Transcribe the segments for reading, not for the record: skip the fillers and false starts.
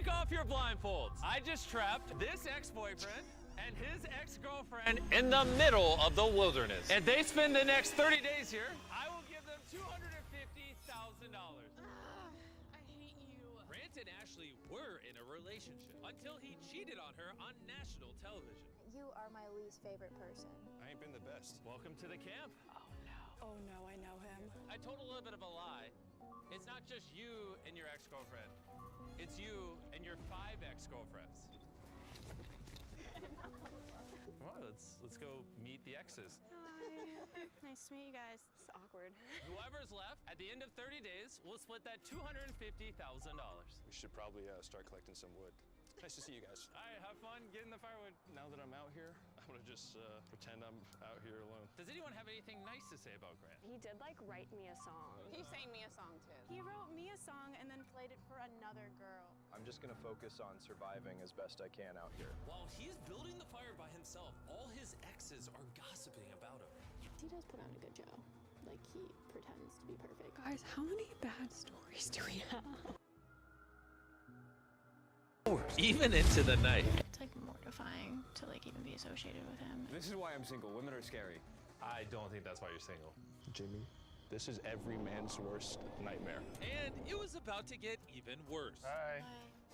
Take off your blindfolds. I just trapped this ex-boyfriend and his ex-girlfriend in the middle of the wilderness. If they spend the next 30 days here, I will give them $250,000. I hate you. Grant and Ashley were in a relationship until he cheated on her on national television. You are my least favorite person. I ain't been the best. Welcome to the camp. Oh no, I know him. I told a little bit of a lie. It's not just you and your ex-girlfriend. It's you and your 5 ex-girlfriends. Come on, let's go meet the exes. Hi. Nice to meet you guys. It's awkward. Whoever's left at the end of 30 days, we'll split that $250,000. We should probably start collecting some wood. Nice to see you guys. All right, have fun getting the firewood. Now that I'm out here, I'm gonna just pretend I'm out here alone. Does anyone have anything nice to say about Grant? He did like write me a song. He sang me a song too. He wrote me a song and then played it for another girl. I'm just gonna focus on surviving as best I can out here. While he's building the fire by himself, all his exes are gossiping about him. He does put on a good show. Like he pretends to be perfect. Guys, how many bad stories do we have? Even into the night. It's like mortifying to like even be associated with him. This is why I'm single. Women are scary. I don't think that's why you're single. Jimmy, this is every man's worst nightmare. And it was about to get even worse. Hi.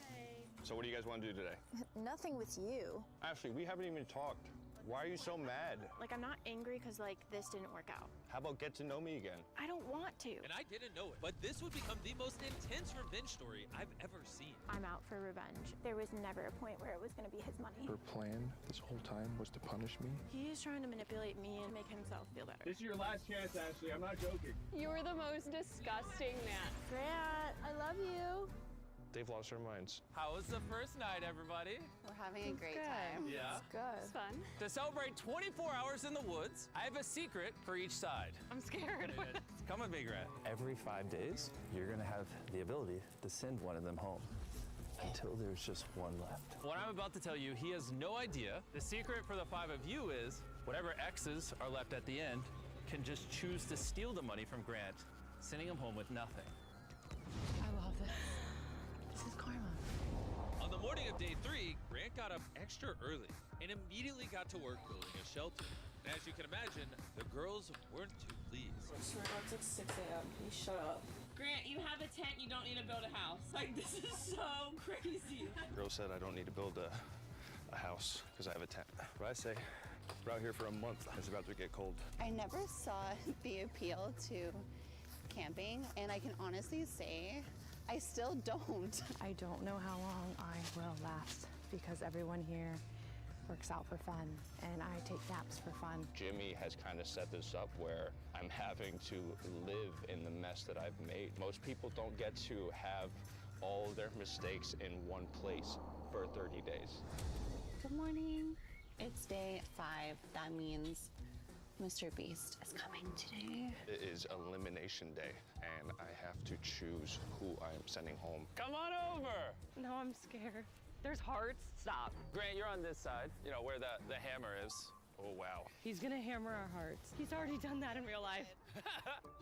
Hey. So what do you guys want to do today? Nothing with you. Ashley, we haven't even talked. Why are you so mad? Like I'm not angry because like this didn't work out. How about get to know me again? I don't want to. And I didn't know it, but this would become the most intense revenge story I've ever seen. I'm out for revenge. There was never a point where it was gonna be his money. Her plan this whole time was to punish me. He is trying to manipulate me and make himself feel better. This is your last chance, Ashley. I'm not joking. You were the most disgusting man. Grant, I love you. They've lost their minds. How was the first night, everybody? We're having a great time. Yeah. Good. It's fun. To celebrate 24 hours in the woods, I have a secret for each side. I'm scared. Come with me, Grant. Every 5 days, you're gonna have the ability to send one of them home until there's just one left. What I'm about to tell you, he has no idea. The secret for the 5 of you is whatever exes are left at the end can just choose to steal the money from Grant, sending him home with nothing. I love this. This is karma. On the morning of day 3, Grant got up extra early and immediately got to work building a shelter. And as you can imagine, the girls weren't too pleased. It's like 6 a.m. You shut up. Grant, you have a tent, you don't need to build a house. Like, this is so crazy. The girl said I don't need to build a house because I have a tent. What I say, we're out here for a month. It's about to get cold. I never saw the appeal to camping, and I can honestly say I still don't. I don't know how long I will last because everyone here works out for fun and I take naps for fun. Jimmy has kind of set this up where I'm having to live in the mess that I've made. Most people don't get to have all their mistakes in one place for 30 days. Good morning. It's day 5. That means Mr. Beast is coming today. It is elimination day, and I have to choose who I am sending home. Come on over. No, I'm scared. There's hearts. Stop. Grant, you're on this side, you know, where the hammer is. Oh, wow. He's gonna hammer our hearts. He's already done that in real life.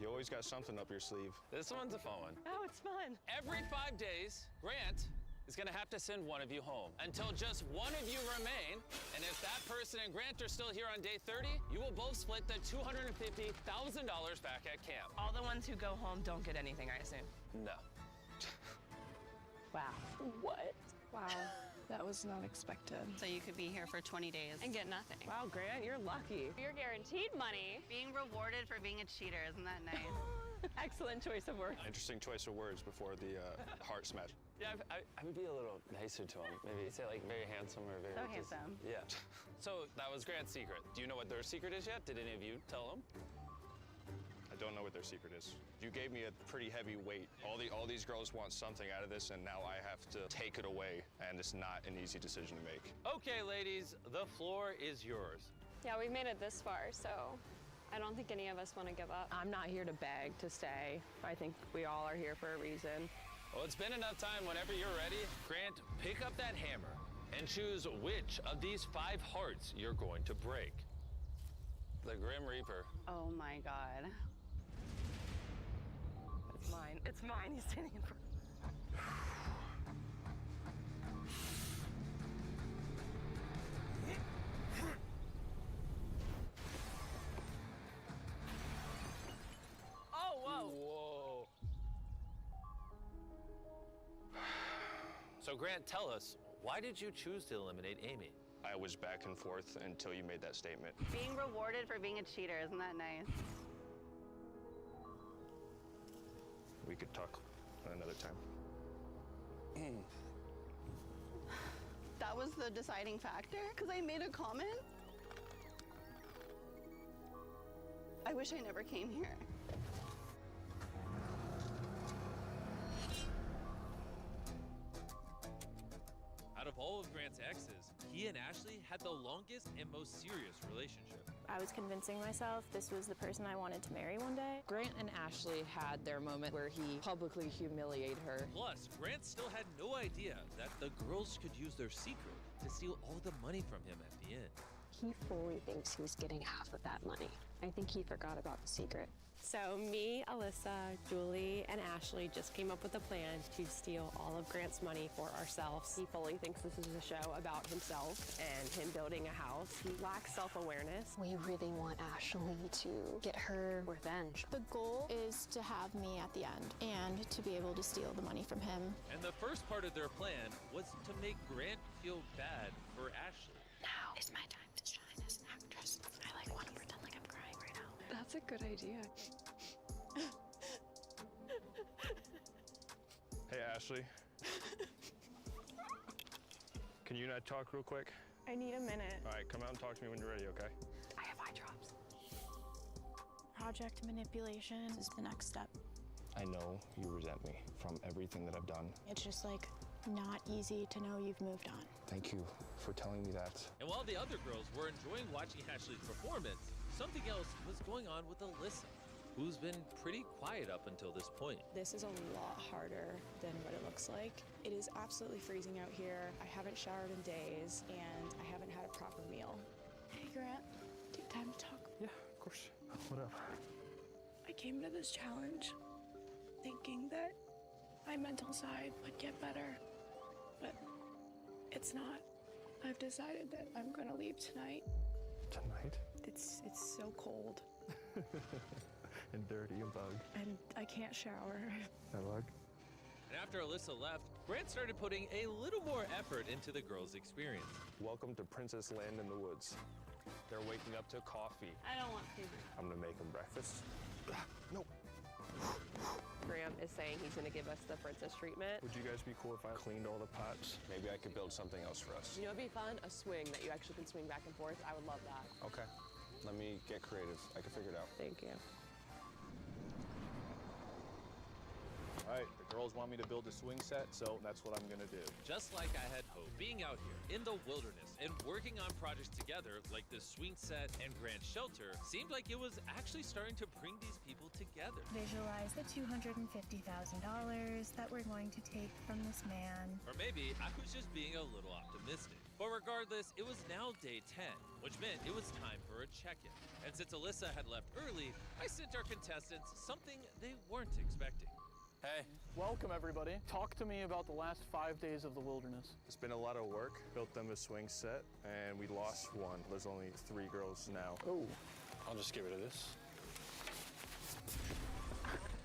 You always got something up your sleeve. This one's a fun one. Oh, it's fun. Every 5 days, Grant is gonna have to send one of you home until just one of you remain. And if that person and Grant are still here on day 30, you will both split the $250,000 back at camp. All the ones who go home don't get anything, I assume. No. Wow. What? Wow, that was not expected. So you could be here for 20 days. And get nothing. Wow, Grant, you're lucky. You're guaranteed money. Being rewarded for being a cheater, isn't that nice? Excellent choice of words. Interesting choice of words before the heart smash. Yeah, I would be a little nicer to him. Maybe say like very handsome or very So handsome. Yeah. So that was Grant's secret. Do you know what their secret is yet? Did any of you tell them? I don't know what their secret is. You gave me a pretty heavy weight. All these girls want something out of this, and now I have to take it away, and it's not an easy decision to make. Okay, ladies, the floor is yours. Yeah, we've made it this far, so I don't think any of us want to give up. I'm not here to beg to stay. I think we all are here for a reason. Well, it's been enough time. Whenever you're ready, Grant, pick up that hammer and choose which of these 5 hearts you're going to break. The Grim Reaper. Oh my God. It's mine. It's mine. He's standing in front. Grant, tell us, why did you choose to eliminate Amy? I was back and forth until you made that statement. Being rewarded for being a cheater, isn't that nice? We could talk another time. That was the deciding factor? Because I made a comment? I wish I never came here. Out of all of Grant's exes, he and Ashley had the longest and most serious relationship. I was convincing myself this was the person I wanted to marry one day. Grant and Ashley had their moment where he publicly humiliated her. Plus, Grant still had no idea that the girls could use their secret to steal all the money from him at the end. He fully thinks he's getting half of that money. I think he forgot about the secret. So me, Alyssa, Julie, and Ashley just came up with a plan to steal all of Grant's money for ourselves. He fully thinks this is a show about himself and him building a house. He lacks self-awareness. We really want Ashley to get her revenge. The goal is to have me at the end and to be able to steal the money from him. And the first part of their plan was to make Grant feel bad for Ashley. Now is my time to shine as an actress. I want to pretend like I'm crying right now. That's a good idea. Hey, Ashley. Can you not talk real quick? I need a minute. All right, come out and talk to me when you're ready, okay? I have eye drops. Project manipulation is the next step. I know you resent me from everything that I've done. It's just like not easy to know you've moved on. Thank you for telling me that. And while the other girls were enjoying watching Ashley's performance, something else was going on with Alyssa, who's been pretty quiet up until this point. This is a lot harder than what it looks like. It is absolutely freezing out here. I haven't showered in days, and I haven't had a proper meal. Hey, Grant, do you have time to talk? Yeah, of course. What up? I came to this challenge thinking that my mental side would get better, but it's not. I've decided that I'm gonna leave tonight. Tonight? It's so cold. And dirty and bug. And I can't shower. And bug? And after Alyssa left, Grant started putting a little more effort into the girls' experience. Welcome to Princess Land in the Woods. They're waking up to coffee. I don't want to. I'm gonna make them breakfast. No. Graham is saying he's going to give us the princess treatment. Would you guys be cool if I cleaned all the pots? Maybe I could build something else for us. You know, it'd be fun, a swing that you actually can swing back and forth. I would love that. Okay. Let me get creative. I can figure it out. Thank you. All right, the girls want me to build a swing set, so that's what I'm gonna do. Just like I had hoped, being out here in the wilderness and working on projects together like this swing set and Grant shelter seemed like it was actually starting to bring these people together. Visualize the $250,000 that we're going to take from this man. Or maybe I was just being a little optimistic. But regardless, it was now day 10, which meant it was time for a check-in. And since Alyssa had left early, I sent our contestants something they weren't expecting. Hey. Welcome, everybody. Talk to me about the last 5 days of the wilderness. It's been a lot of work. Built them a swing set, and we lost one. There's only 3 girls now. Oh. I'll just give it to this.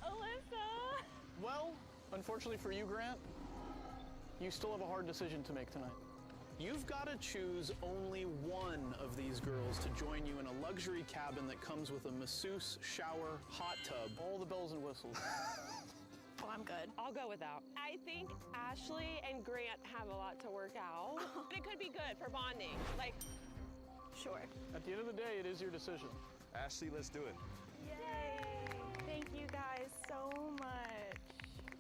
Alyssa! Well, unfortunately for you, Grant, you still have a hard decision to make tonight. You've got to choose only one of these girls to join you in a luxury cabin that comes with a masseuse, shower, hot tub, all the bells and whistles. Oh, I'm good. I'll go without. I think Ashley and Grant have a lot to work out. But it could be good for bonding. Like, Sure. At the end of the day, it is your decision. Ashley, let's do it. Yay! Thank you guys so much.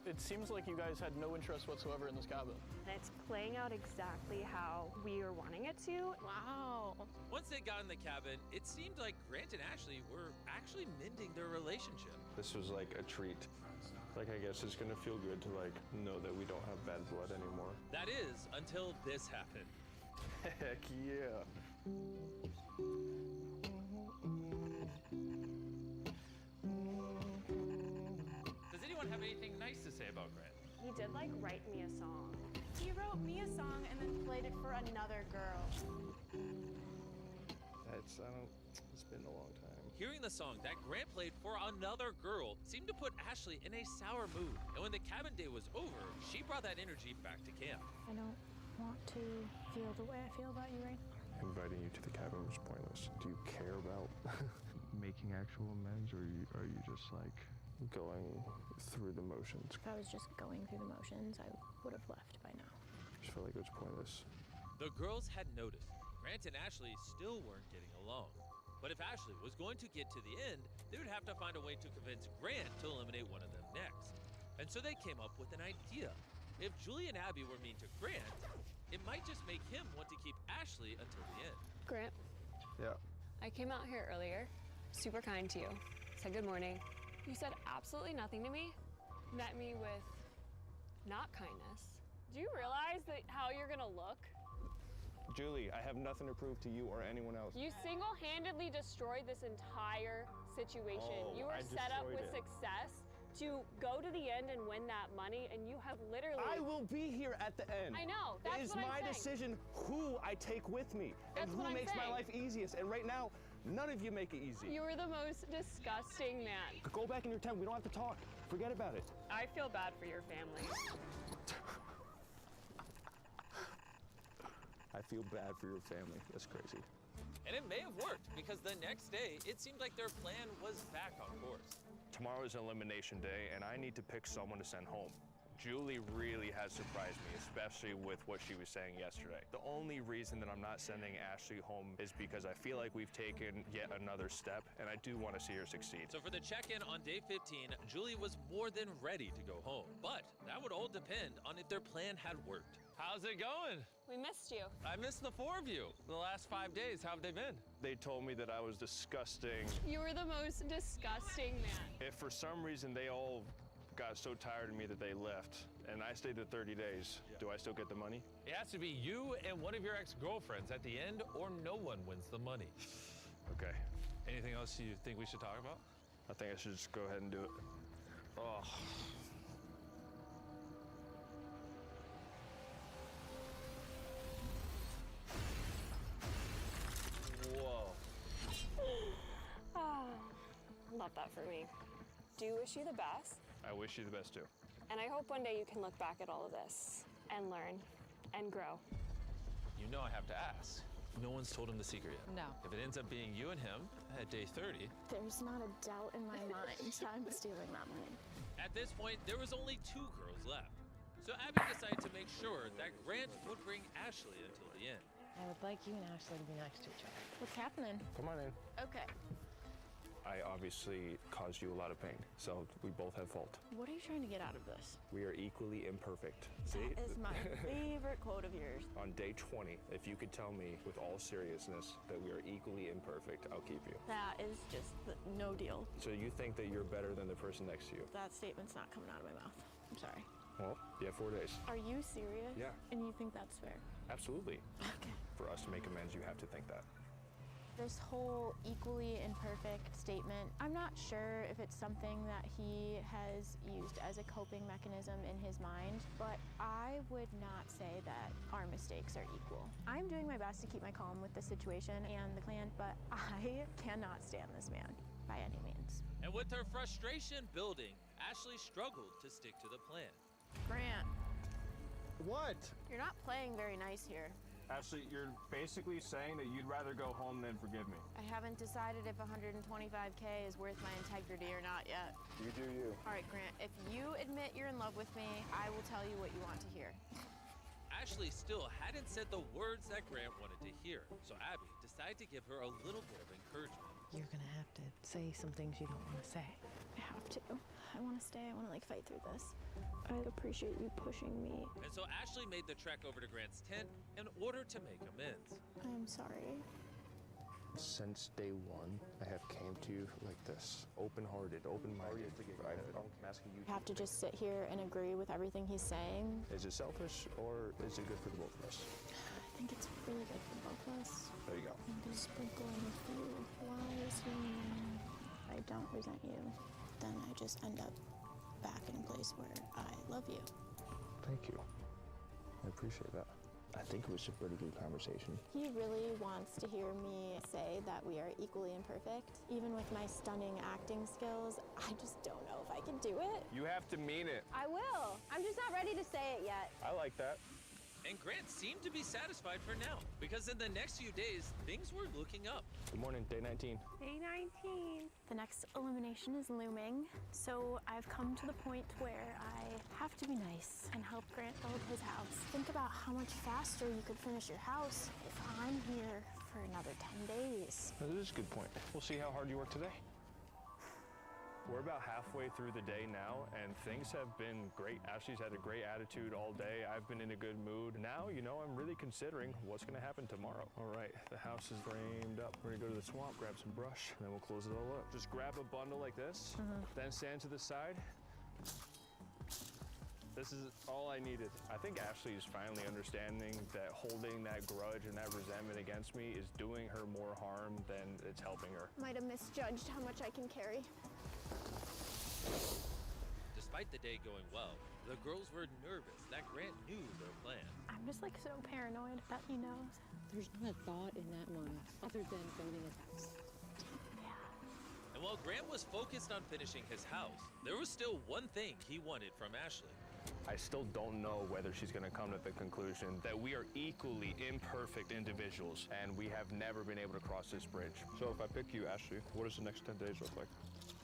It seems like you guys had no interest whatsoever in this cabin. It's playing out exactly how we were wanting it to. Wow. Once they got in the cabin, it seemed like Grant and Ashley were actually mending their relationship. This was like a treat. Like, I guess it's gonna feel good to like know that we don't have bad blood anymore. That is, until this happened. Heck yeah. Does anyone have anything nice to say about Grant? He did like write me a song. He wrote me a song and then played it for another girl. It's been a long time. hearing the song that Grant played for another girl seemed to put Ashley in a sour mood. And when the cabin day was over, she brought that energy back to camp. I don't want to feel the way I feel about you right now. Inviting you to the cabin was pointless. Do you care about making actual amends, or are you just like going through the motions? If I was just going through the motions, I would have left by now. I just felt like it was pointless. The girls had noticed Grant and Ashley still weren't getting along. But if Ashley was going to get to the end, they would have to find a way to convince Grant to eliminate one of them next. And so they came up with an idea. If Julie and Abby were mean to Grant, it might just make him want to keep Ashley until the end. Grant, Yeah. I came out here earlier, super kind to you, said good morning. You said absolutely nothing to me, met me with not kindness. Do you realize that how you're gonna look? Julie, I have nothing to prove to you or anyone else. You single-handedly destroyed this entire situation. Oh, You were I set up with destroyed it. success to go to the end and win that money, and you have literally... I will be here at the end. I know, that's It is what I'm my saying. decision who I take with me and That's who what I'm makes my saying. life easiest. And right now, none of you make it easy. You were the most disgusting man. Go back in your tent. We don't have to talk. Forget about it. I feel bad for your family. I feel bad for your family. That's crazy. And it may have worked because the next day, it seemed like their plan was back on course. Tomorrow is elimination day, and I need to pick someone to send home. Julie really has surprised me, especially with what she was saying yesterday. The only reason that I'm not sending Ashley home is because I feel like we've taken yet another step, and I do want to see her succeed. So for the check-in on day 15, Julie was more than ready to go home. But that would all depend on if their plan had worked. How's it going? We missed you. I missed the four of you. The last 5 days, how have they been? They told me that I was disgusting. You were the most disgusting man. If for some reason they all got so tired of me that they left, and I stayed the 30 days, do I still get the money? It has to be you and one of your ex-girlfriends at the end, or no one wins the money. Okay. Anything else you think we should talk about? I think I should just go ahead and do it. Oh. Whoa. Love that for me. Do you wish you the best? I wish you the best too. And I hope one day you can look back at all of this and learn and grow. You know I have to ask. No one's told him the secret yet. No. If it ends up being you and him at day 30, There's not a doubt in my mind I'm stealing that money. At this point, there was only 2 girls left. So Abby decided to make sure that Grant would bring Ashley until the end. I would like you and Ashley to be next to each other. What's happening? Come on in. Okay. I obviously caused you a lot of pain, so we both have fault. What are you trying to get out of this? We are equally imperfect. See? That is my favorite quote of yours. On day 20, if you could tell me with all seriousness that we are equally imperfect, I'll keep you. That is just no deal. So you think that you're better than the person next to you? That statement's not coming out of my mouth. I'm sorry. Well, you have 4 days. Are you serious? Yeah. And you think that's fair? Absolutely. Okay. For us to make amends, you have to think that. This whole equally imperfect statement, I'm not sure if it's something that he has used as a coping mechanism in his mind, but I would not say that our mistakes are equal. I'm doing my best to keep my calm with the situation and the plan, but I cannot stand this man by any means. And with her frustration building, Ashley struggled to stick to the plan. Grant, What? you're not playing very nice here. Ashley, you're basically saying that you'd rather go home than forgive me. I haven't decided if 125K is worth my integrity or not yet. You do you. All right, Grant, if you admit you're in love with me, I will tell you what you want to hear. Ashley still hadn't said the words that Grant wanted to hear, so Abby decided to give her a little bit of encouragement. You're gonna have to say some things you don't want to say. I have to. I want to stay. I want to fight through this. I appreciate you pushing me. And so Ashley made the trek over to Grant's tent in order to make amends. I'm sorry. Since day 1, I have came to you like this, open-hearted, open-minded. I'm asking you. I have to just sit here and agree with everything he's saying. Is it selfish or is it good for the both of us? I think it's really good for both of us. There you go. I'm gonna sprinkle in a few lies here and there. I don't resent you. Then I just end up back in a place where I love you. Thank you. I appreciate that. I think it was a pretty good conversation. He really wants to hear me say that we are equally imperfect. Even with my stunning acting skills, I just don't know if I can do it. You have to mean it. I will. I'm just not ready to say it yet. I like that. And Grant seemed to be satisfied for now, because in the next few days, things were looking up. Good morning, day 19. Day 19. The next elimination is looming, so I've come to the point where I have to be nice and help Grant build his house. Think about how much faster you could finish your house if I'm here for another 10 days. That is a good point. We'll see how hard you work today. We're about halfway through the day now, and things have been great. Ashley's had a great attitude all day. I've been in a good mood. Now, I'm really considering what's gonna happen tomorrow. All right, the house is framed up. We're gonna go to the swamp, grab some brush, and then we'll close it all up. Just grab a bundle like this, then stand to the side. This is all I needed. I think Ashley is finally understanding that holding that grudge and that resentment against me is doing her more harm than it's helping her. Might have misjudged how much I can carry. Despite the day going well, the girls were nervous that Grant knew their plan. I'm just so paranoid that he knows. There's not a thought in that mind other than building his house. And while Grant was focused on finishing his house, there was still one thing he wanted from Ashley. I still don't know whether she's gonna come to the conclusion that we are equally imperfect individuals and we have never been able to cross this bridge. So if I pick you, Ashley, what does the next 10 days look like?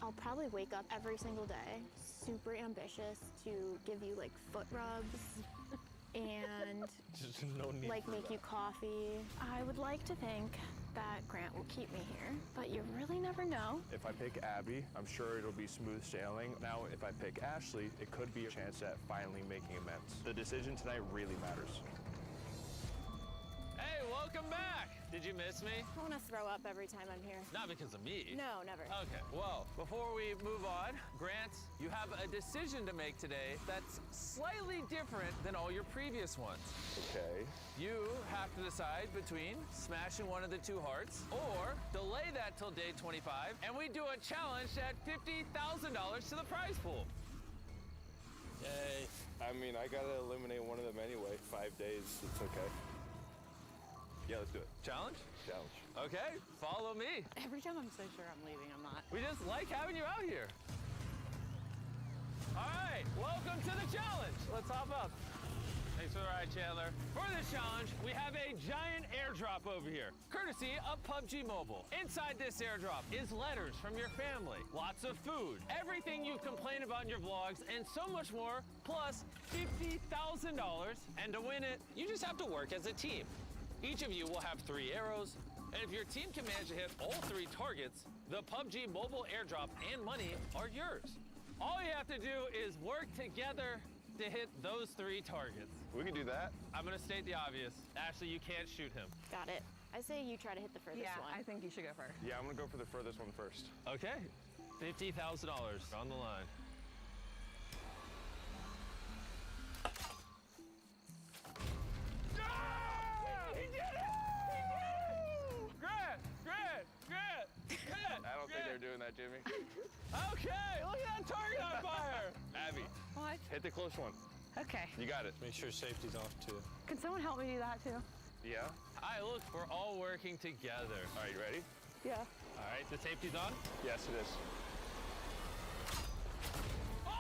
I'll probably wake up every single day, super ambitious to give you foot rubs and Just no need for make that. you coffee. I would like to think that Grant will keep me here, but you really never know. If I pick Abby, I'm sure it'll be smooth sailing. Now, if I pick Ashley, it could be a chance at finally making amends. The decision tonight really matters. Hey, welcome back. Did you miss me? I want to throw up every time I'm here. Not because of me. No, never. Okay, well, before we move on, Grant, you have a decision to make today that's slightly different than all your previous ones. Okay. You have to decide between smashing one of the two hearts or delay that till day 25, and we do a challenge at $50,000 to the prize pool. Yay. I mean, I gotta eliminate one of them anyway. 5 days, it's okay. Yeah, let's do it. Challenge? Challenge. Okay, follow me. Every time I'm so sure I'm leaving, I'm not. We just like having you out here. All right, welcome to the challenge. Let's hop up. Thanks for the ride, Chandler. For this challenge, we have a giant airdrop over here, courtesy of PUBG Mobile. Inside this airdrop is letters from your family, lots of food, everything you've complained about in your vlogs, and so much more, plus $50,000. And to win it, you just have to work as a team. Each of you will have 3 arrows, and if your team can manage to hit all 3 targets, the PUBG Mobile airdrop and money are yours. All you have to do is work together to hit those 3 targets. We can do that. I'm gonna state the obvious. Ashley, you can't shoot him. Got it. I say you try to hit the furthest one. I think you should go first. Yeah, I'm gonna go for the furthest one first. Okay, $50,000 on the line. He did it! Grant! I don't think they're doing that, Jimmy. Okay, look at that target on fire! Abby, What? hit the close one. Okay. You got it. Make sure safety's off too. Can someone help me do that too? Yeah? All right, look, we're all working together. All right, you ready? Yeah. All right, the safety's on. Yes, it is. Oh!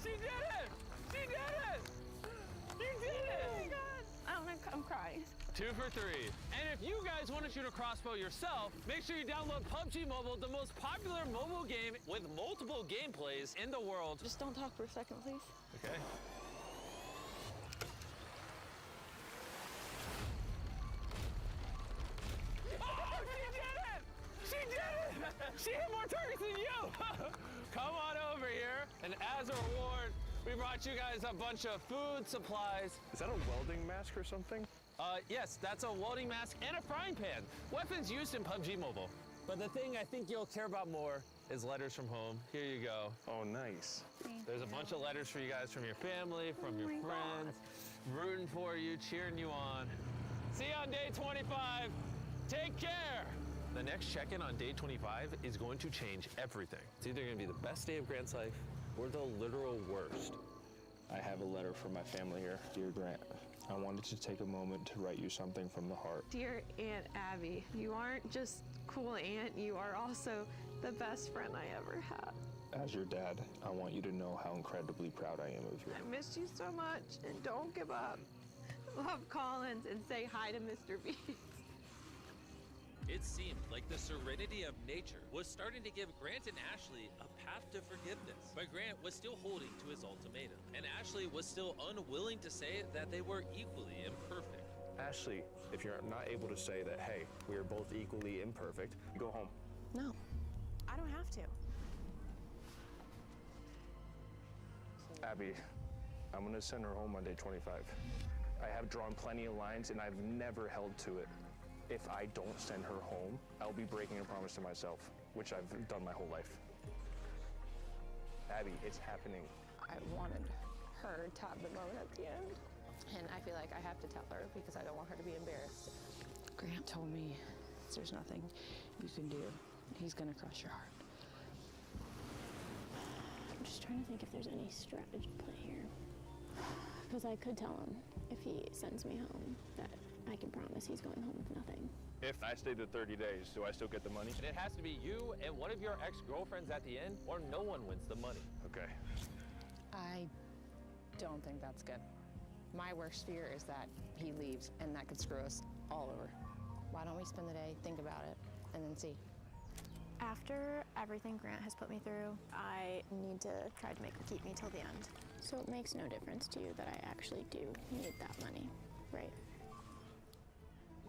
She did it! She did it! You did it! Oh my God. I'm crying. 2 for 3. And if you guys want to shoot a crossbow yourself, make sure you download PUBG Mobile, the most popular mobile game with multiple gameplays in the world. Just don't talk for a second, please. Okay. Oh, she did it! She did it! She hit more targets than you! Come on over here. And as a reward, we brought you guys a bunch of food, supplies. Is that a welding mask or something? Yes, that's a welding mask and a frying pan. Weapons used in PUBG Mobile. But the thing I think you'll care about more is letters from home. Here you go. Oh, nice. There's a bunch of letters for you guys from your family, from your friends, rooting for you, cheering you on. See you on day 25. Take care. The next check-in on day 25 is going to change everything. It's either going to be the best day of Grant's life or the literal worst. I have a letter from my family here. Dear Grant, I wanted to take a moment to write you something from the heart. Dear Aunt Abby, you aren't just cool aunt, you are also the best friend I ever had. As your dad, I want you to know how incredibly proud I am of you. I miss you so much, and don't give up. Love Collins, and say hi to Mr. B. It seemed like the serenity of nature was starting to give Grant and Ashley a path to forgiveness. But Grant was still holding to his ultimatum, and Ashley was still unwilling to say that they were equally imperfect. Ashley, if you're not able to say that, hey, we are both equally imperfect, go home. No, I don't have to. Abby, I'm gonna send her home on day 25. I have drawn plenty of lines and I've never held to it. If I don't send her home, I'll be breaking a promise to myself, which I've done my whole life. Abby, it's happening. I wanted her to have the moment at the end, and I feel like I have to tell her because I don't want her to be embarrassed. Grant told me there's nothing you can do. He's gonna crush your heart. I'm just trying to think if there's any strategy play here. Because I could tell him if he sends me home that I can promise he's going home with nothing. If I stay the 30 days, do I still get the money? And it has to be you and one of your ex-girlfriends at the end, or no one wins the money. Okay. I don't think that's good. My worst fear is that he leaves and that could screw us all over. Why don't we spend the day, think about it, and then see? After everything Grant has put me through, I need to try to make him keep me till the end. So it makes no difference to you that I actually do need that money, right?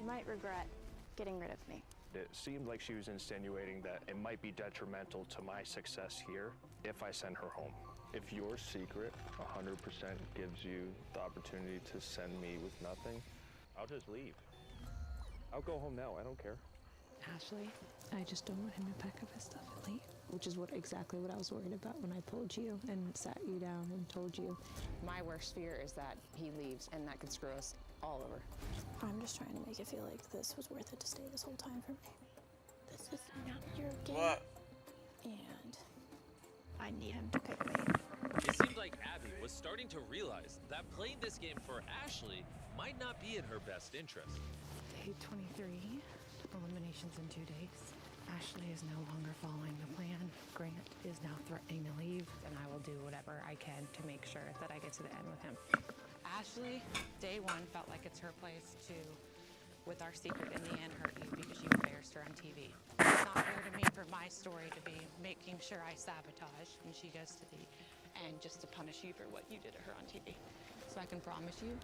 You might regret getting rid of me. It seemed like she was insinuating that it might be detrimental to my success here if I send her home. If your secret 100% gives you the opportunity to send me with nothing, I'll just leave. I'll go home now, I don't care. Ashley, I just don't want him to pack up his stuff and leave, which is exactly what I was worried about when I pulled you and sat you down and told you. My worst fear is that he leaves and that could screw us all over. I'm just trying to make it feel like this was worth it to stay this whole time for me. This is not your game. What? And I need him to pick me. It seemed like Abby was starting to realize that playing this game for Ashley might not be in her best interest. Day 23, eliminations in 2 days. Ashley is no longer following the plan. Grant is now threatening to leave, and I will do whatever I can to make sure that I get to the end with him. Ashley, day one felt like it's her place to, with our secret in the end, hurt you because you embarrassed her on TV. It's not fair to me for my story to be making sure I sabotage when she goes to the end just to punish you for what you did to her on TV. So I can promise you,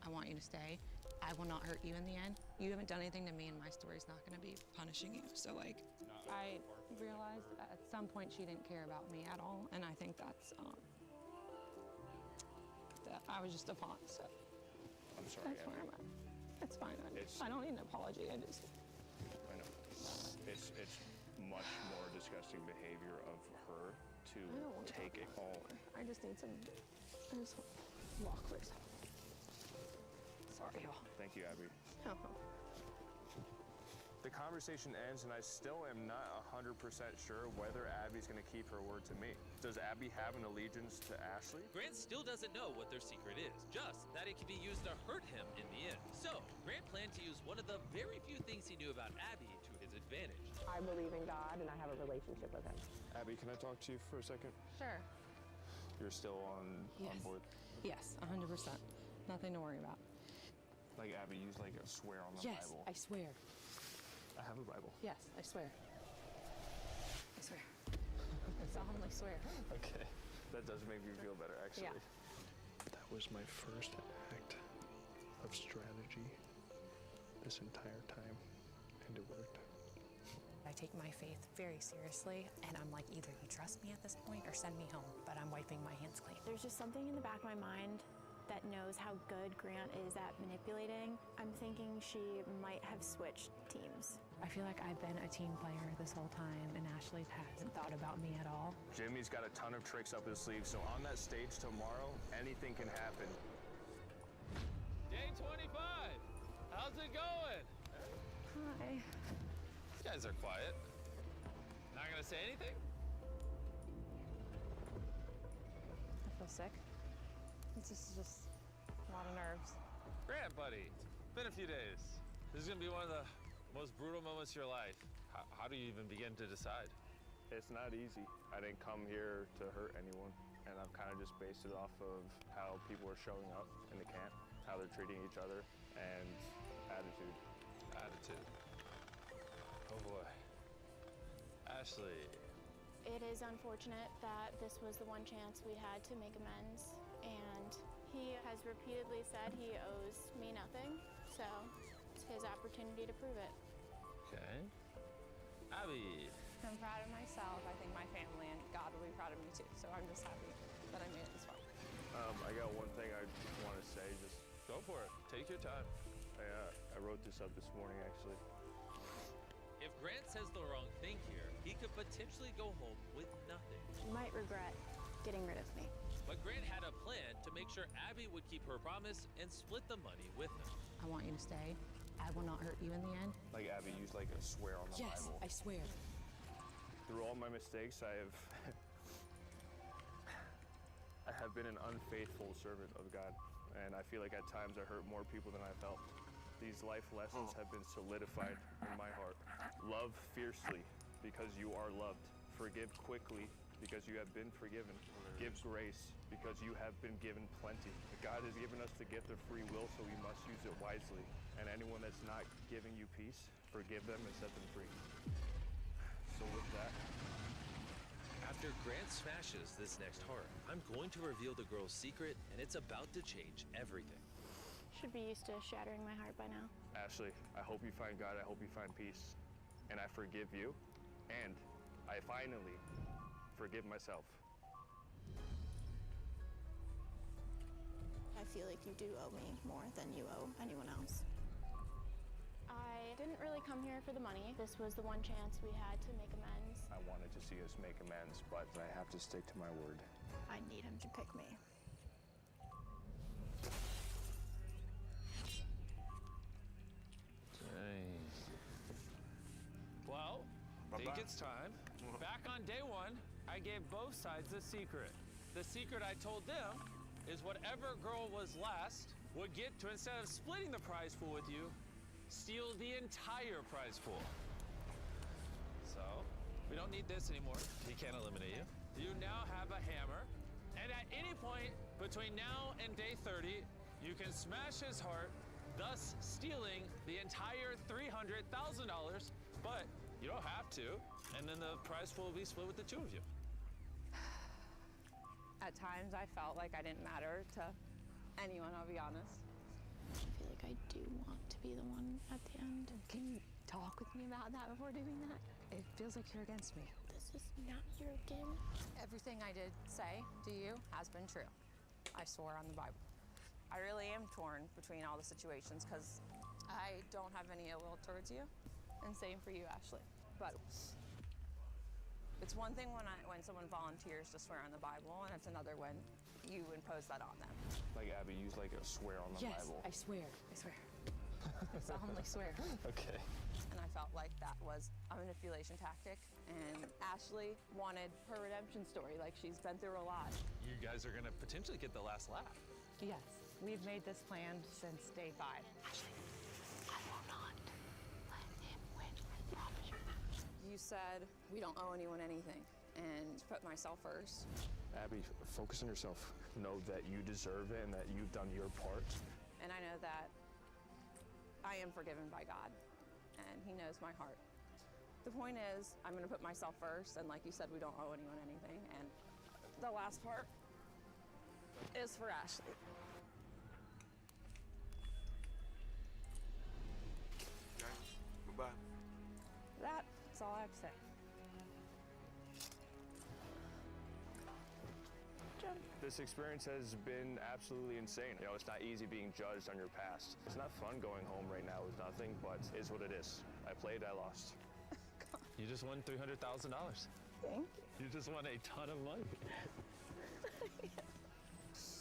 I want you to stay. I will not hurt you in the end. You haven't done anything to me, and my story's not going to be punishing you. So, I realized at some point she didn't care about me at all, and I think that's that I was just a pawn. So I'm sorry. that's where I'm at. It's fine. I don't need an apology. I know. It's much more disgusting behavior of her to I don't want to take it all. I just need some. I just walk for a second. Sorry, y'all. Thank you, Abby. Oh. The conversation ends, and I still am not 100% sure whether Abby's going to keep her word to me. Does Abby have an allegiance to Ashley? Grant still doesn't know what their secret is, just that it can be used to hurt him in the end. So, Grant planned to use one of the very few things he knew about Abby to his advantage. I believe in God, and I have a relationship with him. Abby, can I talk to you for a second? Sure. You're still on board? Yes, 100%. Nothing to worry about. Like, Abby, you swear on the Yes, Bible. I swear. I have a Bible. Yes, I swear. I swear. I solemnly swear. Okay. That does make me feel better, actually. Yeah. That was my first act of strategy this entire time, and it worked. I take my faith very seriously, and I'm like, either you trust me at this point or send me home, but I'm wiping my hands clean. There's just something in the back of my mind that knows how good Grant is at manipulating. I'm thinking she might have switched teams. I feel like I've been a team player this whole time, and Ashley hasn't thought about me at all. Jimmy's got a ton of tricks up his sleeve, so on that stage tomorrow, anything can happen. Day 25. How's it going? Hi. These guys are quiet. Not gonna say anything? I feel sick. It's just a lot of nerves. Grant, buddy, been a few days. This is gonna be one of the most brutal moments of your life. How do you even begin to decide? It's not easy. I didn't come here to hurt anyone, and I've kind of just based it off of how people are showing up in the camp, how they're treating each other, and attitude. Attitude. Oh boy. Ashley. It is unfortunate that this was the one chance we had to make amends, and he has repeatedly said he owes me nothing, so it's his opportunity to prove it. Okay. Abby. I'm proud of myself. I think my family and God will be proud of me too, so I'm just happy that I made it this far. I got one thing I want to say. Just go for it. Take your time. I wrote this up this morning, actually. If Grant says the wrong thing here, he could potentially go home with nothing. You might regret getting rid of me. But Grant had a plan to make sure Abby would keep her promise and split the money with him. I want you to stay. I will not hurt you in the end. Like Abby used like a swear on the Bible. I swear. Through all my mistakes, I have been an unfaithful servant of God, and I feel like at times I hurt more people than I've helped. These life lessons have been solidified in my heart. Love fiercely because you are loved. Forgive quickly because you have been forgiven. Give grace because you have been given plenty. God has given us the gift of free will, so we must use it wisely. And anyone that's not giving you peace, forgive them and set them free. So with that, After Grant smashes this next heart, I'm going to reveal the girl's secret, and it's about to change everything. Should be used to shattering my heart by now. Ashley, I hope you find God. I hope you find peace. And I forgive you. And I finally forgive myself. I feel like you do owe me more than you owe anyone else. I didn't really come here for the money. This was the one chance we had to make amends. I wanted to see us make amends, but I have to stick to my word. I need him to pick me. Well, think it's time. Back on day one, I gave both sides a secret. The secret I told them is whatever girl was last would get to, instead of splitting the prize pool with you, steal the entire prize pool. So, we don't need this anymore. He can't eliminate you. You now have a hammer, and at any point between now and day 30, you can smash his heart, thus stealing the entire $300,000, but you don't have to, and then the prize pool will be split with the two of you. At times I felt like I didn't matter to anyone, I'll be honest. I feel like I do want to be the one at the end. Can you talk with me about that before doing that? It feels like you're against me. This is not your game. Everything I did say to you has been true. I swore on the Bible. I really am torn between all the situations because I don't have any ill will towards you. And same for you, Ashley. But it's one thing when someone volunteers to swear on the Bible, and it's another when you impose that on them. Like Abby used like a swear on the Bible. I swear. I solemnly swear. Okay. And I felt like that was a manipulation tactic. And Ashley wanted her redemption story, like she's been through a lot. You guys are gonna potentially get the last laugh. Yes, we've made this plan since day 5. Ashley, I will not let him win. I promise you that. You said we don't owe anyone anything, and put myself first. Abby, focus on yourself. Know that you deserve it and that you've done your part. And I know that I am forgiven by God, and he knows my heart. The point is, I'm gonna put myself first, and like you said, we don't owe anyone anything, and the last part is for Ashley. Okay, goodbye. That's all I have to say. This experience has been absolutely insane. You know, it's not easy being judged on your past. It's not fun going home right now with nothing, but it's what it is. I played, I lost. You just won $300,000. Thank you. You just won a ton of money.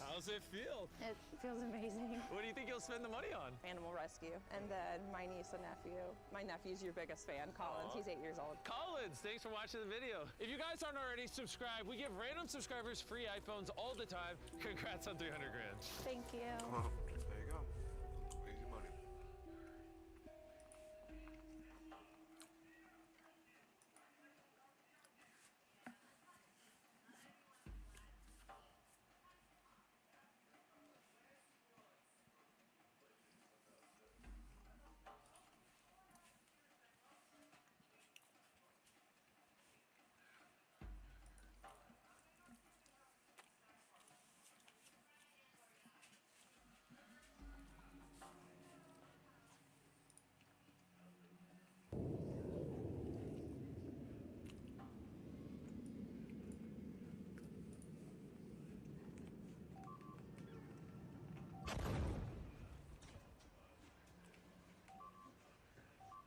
How's it feel? It feels amazing. What do you think you'll spend the money on? Animal rescue. And then my niece and nephew. My nephew's your biggest fan, Collins. Aw. He's 8 years old. Collins, thanks for watching the video. If you guys aren't already subscribed, we give random subscribers free iPhones all the time. Congrats on 300 grand. Thank you. Well, there you go. Easy money.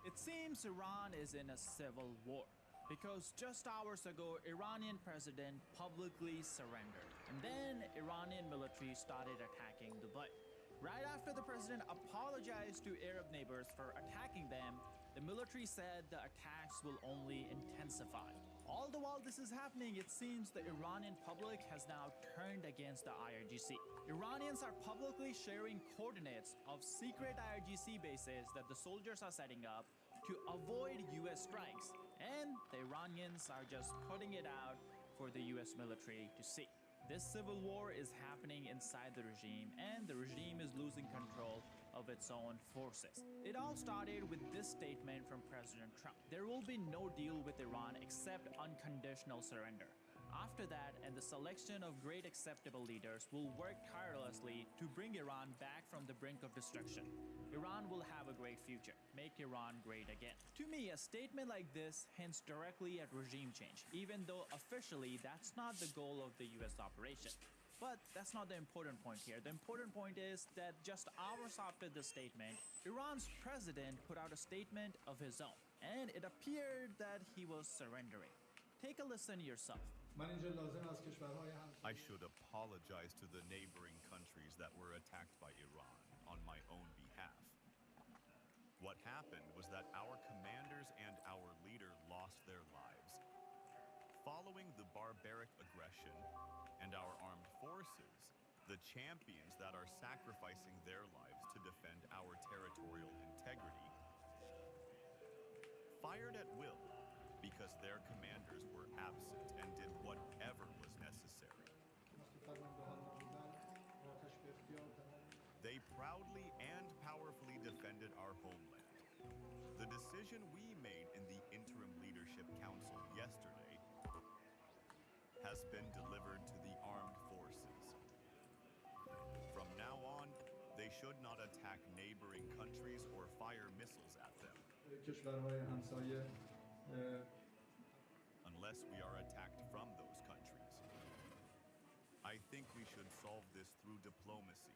It seems Iran is in a civil war because just hours ago, Iranian president publicly surrendered. And then Iranian military started attacking Dubai. Right after the president apologized to Arab neighbors for attacking them, the military said the attacks will only intensify. All the while this is happening, it seems the Iranian public has now turned against the IRGC. Iranians are publicly sharing coordinates of secret IRGC bases that the soldiers are setting up to avoid US strikes. And the Iranians are just putting it out for the US military to see. This civil war is happening inside the regime, and the regime is losing control of its own forces. It all started with this statement from President Trump. There will be no deal with Iran except unconditional surrender. After that, and the selection of great acceptable leaders will work tirelessly to bring Iran back from the brink of destruction. Iran will have a great future. Make Iran great again. To me, a statement like this hints directly at regime change, even though officially that's not the goal of the US operation. But that's not the important point here. The important point is that just hours after the statement, Iran's president put out a statement of his own, and it appeared that he was surrendering. Take a listen yourself. I should apologize to the neighboring countries that were attacked by Iran on my own behalf. What happened was that our commanders and our leader lost their lives. Following the barbaric aggression and our armed forces, the champions that are sacrificing their lives to defend our territorial integrity fired at will because their commanders were absent and did whatever was necessary. They proudly and powerfully defended our homeland. The decision we made in the Interim Leadership Council yesterday has been delivered to the armed forces. From now on, they should not attack neighboring countries or fire missiles at them unless we are attacked from those countries. I think we should solve this through diplomacy.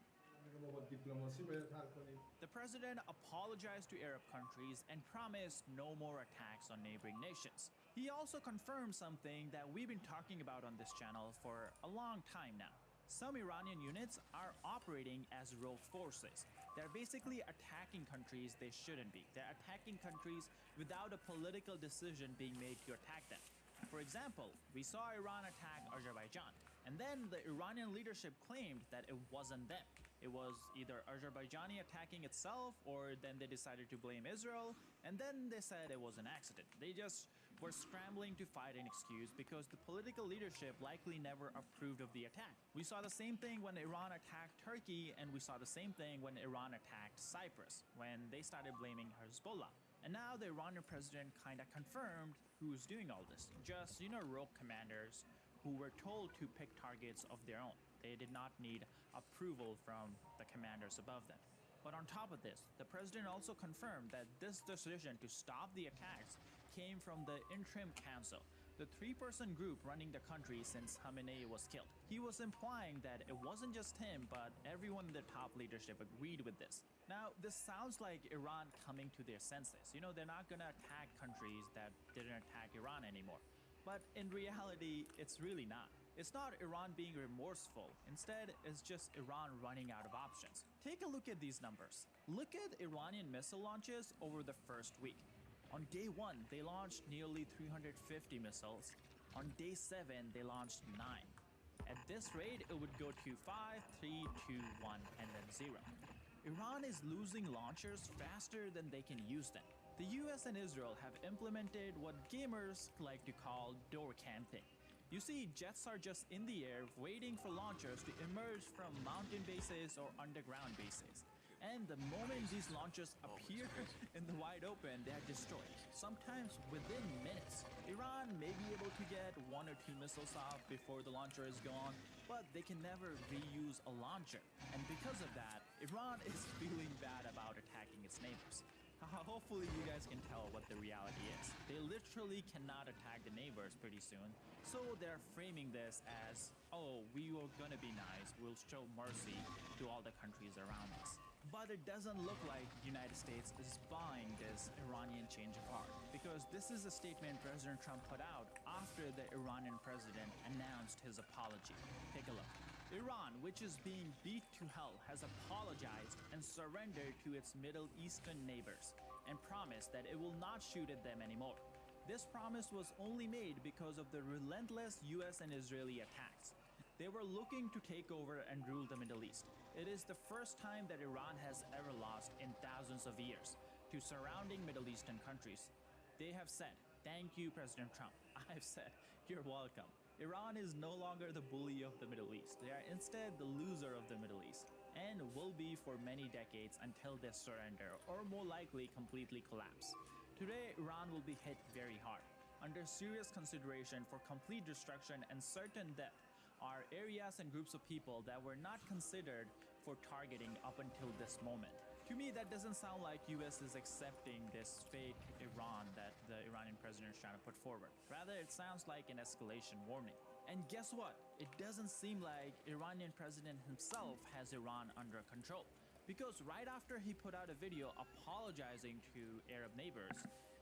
The president apologized to Arab countries and promised no more attacks on neighboring nations. He also confirmed something that we've been talking about on this channel for a long time now. Some Iranian units are operating as rogue forces. They're basically attacking countries they shouldn't be. They're attacking countries without a political decision being made to attack them. For example, we saw Iran attack Azerbaijan, and then the Iranian leadership claimed that it wasn't them. It was either Azerbaijani attacking itself, or then they decided to blame Israel, and then they said it was an accident. They just were scrambling to find an excuse because the political leadership likely never approved of the attack. We saw the same thing when Iran attacked Turkey, and we saw the same thing when Iran attacked Cyprus, when they started blaming Hezbollah. And now the Iranian president kind of confirmed who's doing all this. Just, rogue commanders who were told to pick targets of their own. They did not need approval from the commanders above them. But on top of this, the president also confirmed that this decision to stop the attacks came from the Interim Council, the three-person group running the country since Khamenei was killed. He was implying that it wasn't just him, but everyone in the top leadership agreed with this. Now, this sounds like Iran coming to their senses. They're not gonna attack countries that didn't attack Iran anymore. But in reality, it's really not. It's not Iran being remorseful. Instead, it's just Iran running out of options. Take a look at these numbers. Look at Iranian missile launches over the first week. On day 1, they launched nearly 350 missiles. On day 7, they launched 9. At this rate, it would go to 5, 3, 2, 1, and then 0. Iran is losing launchers faster than they can use them. The US and Israel have implemented what gamers like to call door camping. You see, jets are just in the air waiting for launchers to emerge from mountain bases or underground bases. And the moment these launchers appear in the wide open, they are destroyed, sometimes within minutes. Iran may be able to get 1 or 2 missiles off before the launcher is gone, but they can never reuse a launcher. And because of that, Iran is feeling bad about attacking its neighbors. Hopefully you guys can tell what the reality is. They literally cannot attack the neighbors pretty soon, so they're framing this as, oh, we are gonna be nice, we'll show mercy to all the countries around us. But it doesn't look like the United States is buying this Iranian change of heart, because this is a statement President Trump put out after the Iranian president announced his apology. Take a look. Iran, which is being beat to hell, has apologized and surrendered to its Middle Eastern neighbors and promised that it will not shoot at them anymore. This promise was only made because of the relentless US and Israeli attacks. They were looking to take over and rule the Middle East. It is the first time that Iran has ever lost in thousands of years to surrounding Middle Eastern countries. They have said, "Thank you, President Trump." I've said, "You're welcome." Iran is no longer the bully of the Middle East. They are instead the loser of the Middle East, and will be for many decades until they surrender, or more likely completely collapse. Today, Iran will be hit very hard. Under serious consideration for complete destruction and certain death are areas and groups of people that were not considered for targeting up until this moment. To me, that doesn't sound like US is accepting this fake Iran that the Iranian president is trying to put forward. Rather, it sounds like an escalation warning. And guess what? It doesn't seem like Iranian president himself has Iran under control. Because right after he put out a video apologizing to Arab neighbors,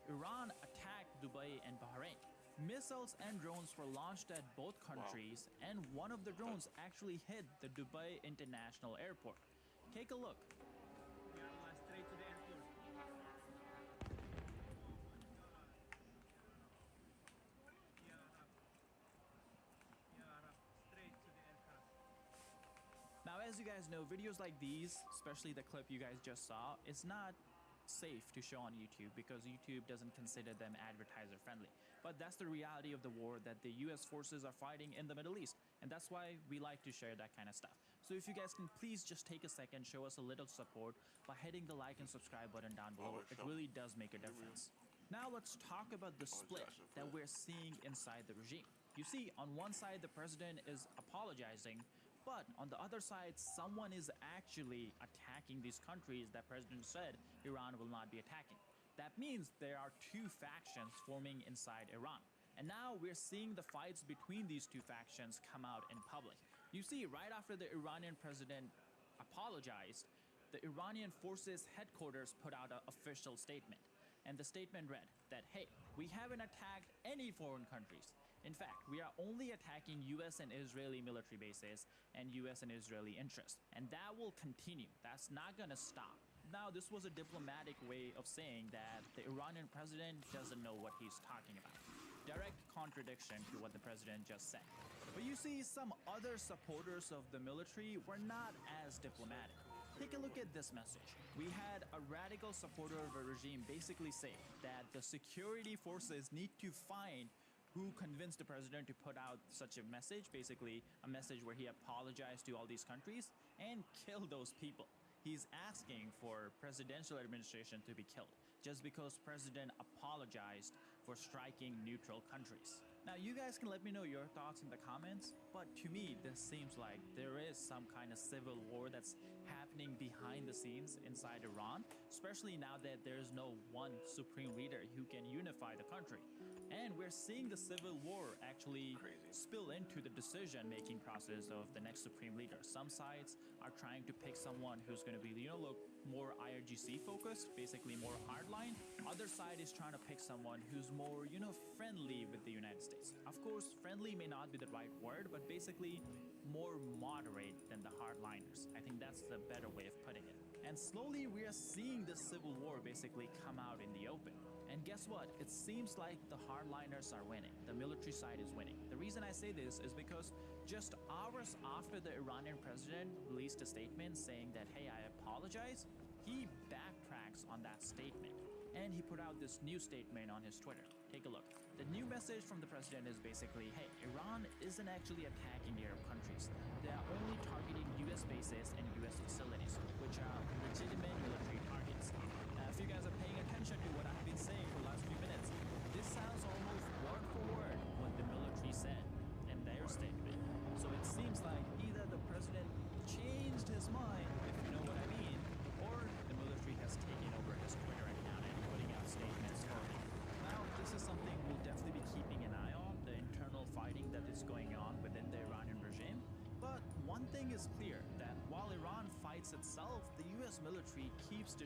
Iran attacked Dubai and Bahrain. Missiles and drones were launched at both countries, and one of the drones actually hit the Dubai International Airport. Take a look. Now, as you guys know, videos like these, especially the clip you guys just saw, is not safe to show on YouTube because YouTube doesn't consider them advertiser friendly. But that's the reality of the war that the US forces are fighting in the Middle East, and that's why we like to share that kind of stuff. So if you guys can please just take a second, show us a little support by hitting the like and subscribe button down below. It really does make a difference. Now let's talk about the split that we're seeing inside the regime. You see, on one side the president is apologizing, but on the other side, someone is actually attacking these countries that President said Iran will not be attacking. That means there are two factions forming inside Iran. And now we're seeing the fights between these two factions come out in public. You see, right after the Iranian president apologized, the Iranian forces headquarters put out an official statement. And the statement read that, hey, we haven't attacked any foreign countries. In fact, we are only attacking US and Israeli military bases and US and Israeli interests. And that will continue. That's not gonna stop. Now, this was a diplomatic way of saying that the Iranian president doesn't know what he's talking about. Direct contradiction to what the president just said. But you see, some other supporters of the military were not as diplomatic. Take a look at this message. We had a radical supporter of a regime basically say that the security forces need to find who convinced the president to put out such a message, basically a message where he apologized to all these countries, and kill those people. He's asking for presidential administration to be killed just because president apologized for striking neutral countries. Now, you guys can let me know your thoughts in the comments, but to me, this seems like there is some kind of civil war that's happening behind the scenes inside Iran, especially now that there's no one supreme leader who can unify the country. And we're seeing the civil war actually spill into the decision-making process of the next supreme leader. Some sides are trying to pick someone who's going to be, look more IRGC focused, basically more hardline. Other side is trying to pick someone who's more, friendly with the United States. Of course, friendly may not be the right word, but basically more moderate than the hardliners. I think that's the better way of putting it. And slowly we are seeing this civil war basically come out in the open. And guess what? It seems like the hardliners are winning. The military side is winning. The reason I say this is because just hours after the Iranian president released a statement saying that, hey, I apologize, he backtracks on that statement. And he put out this new statement on his Twitter. Take a look. The new message from the president is basically, hey, Iran isn't actually attacking Arab countries. They are only targeting US bases and US facilities, which are legitimate military targets. If you guys are paying attention to what I've been saying for the last few minutes, this sounds almost word for word what the military said in their statement. So it seems like either the president changed his mind, if you know what I mean, or the military has taken over his Twitter account and putting out statements for him. Now, this is something we'll definitely be keeping an eye on, the internal fighting that is going on within the Iranian regime. But one thing is clear, that while Iran fights itself, the US military keeps